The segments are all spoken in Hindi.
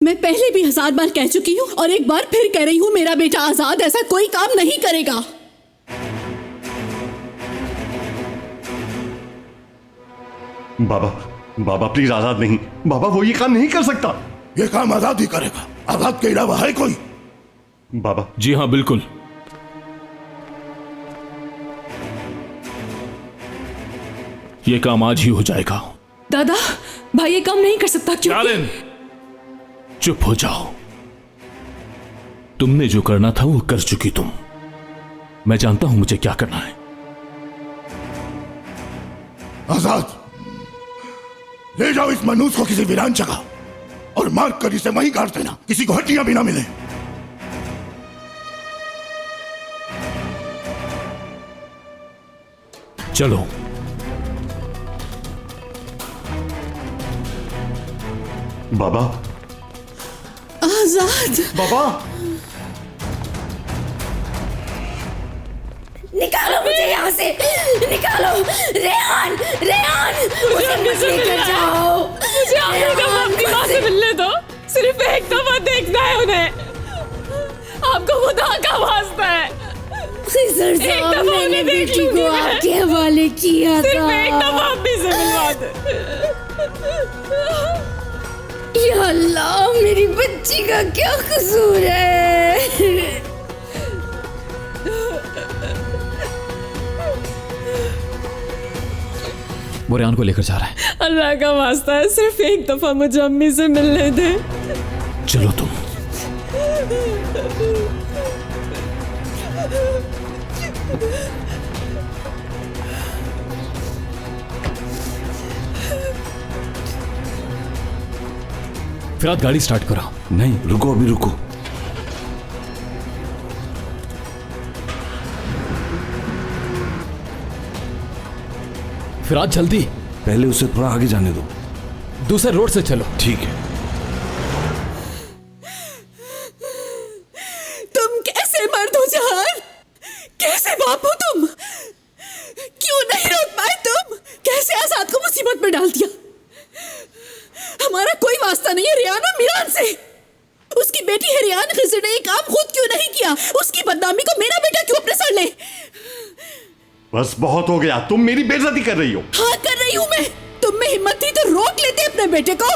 मैं पहले भी 1000 बार कह चुकी हूँ और एक बार फिर कह रही हूँ, मेरा बेटा आजाद ऐसा कोई काम नहीं करेगा। बाबा, बाबा प्लीज, आजाद नहीं। बाबा वो ये काम नहीं कर सकता। ये काम आजाद ही करेगा, आजाद के अलावा है कोई? बाबा जी हाँ बिल्कुल। ये काम आज ही हो जाएगा। दादा, भाई ये काम नहीं कर सकता। क्यों? शालिन, चुप हो जाओ। तुमने जो करना था वो कर चुकी तुम। मैं जानता हूं मुझे क्या करना है। आजाद, ले जाओ इस मनूस को किसी वीरान जगह और मार कर इसे वहीं गाड़ देना, किसी को हड्डियां भी ना मिले। चलो। बाबा, आजाद, बाबा निकालो मुझे यहाँ से, निकालो। रेहान, रेहान, मुझे मत लेकर जाओ। मुझे आखिरी दफा अपनी माँ से मिलने दो। सिर्फ एक दफा देखना है उन्हें। आपको खुदा का वास्ता है। खिजर साहब, मैंने बेटी को आपके हवाले किया था। सिर्फ एक दफा अम्मी से मिलवा दे। या अल्लाह, मेरी बच्ची का क्या कसूर है? वो रेहान को लेकर जा रहा है। अल्लाह का वास्ता है, सिर्फ एक दफा मुझे अम्मी से मिलने दे। चलो तुम। फिराद गाड़ी स्टार्ट करो। नहीं, रुको, अभी रुको। फिराद जल्दी। पहले उसे थोड़ा आगे जाने दो। दूसरे रोड से चलो। ठीक है। तुम कैसे मर्द हो जहान? कैसे बाप हो तुम? क्यों नहीं रोक पाए तुम? कैसे आजाद को मुसीबत में डाल दिया? हमारा कोई वास्ता नहीं है रेहान और मिरान से। उसकी बेटी है रेहान, खिजर ने ये काम खुद क्यों नहीं किया? उसकी बदनामी को मेरा बेटा क्यों अपने सर ले? बस बहुत हो गया, तुम मेरी बेइज्जती कर रही हो। हाँ कर रही हूँ मैं। तुम में हिम्मत थी तो रोक लेते अपने बेटे को।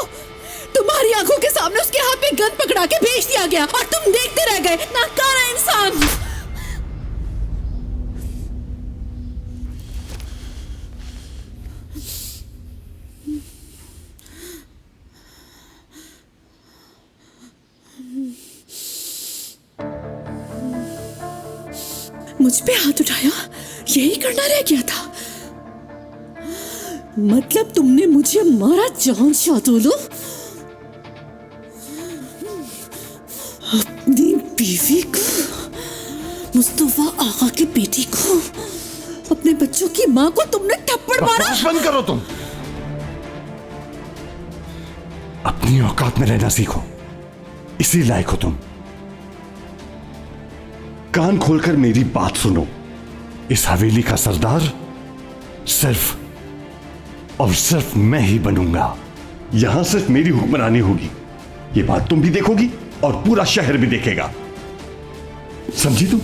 तुम्हारी आंखों के सामने उसके हाथ में गन पकड़ा के भेज दिया गया और तुम देखते रह गए। नाकारा इंसान। मुझ पे हाथ उठाया, यही करना रह गया था। मतलब तुमने मुझे मारा जान शादोलो? अपनी बीवी को, मुस्तफा आका की बेटी को, अपने बच्चों की माँ को तुमने थप्पड़ मारा। बंद करो तुम। अपनी औकात में रहना सीखो, इसी लायक हो तुम। कान खोलकर मेरी बात सुनो। इस हवेली का सरदार सिर्फ और सिर्फ मैं ही बनूंगा। यहां सिर्फ मेरी हुक्मरानी होगी। ये बात तुम भी देखोगी और पूरा शहर भी देखेगा। समझी तुम?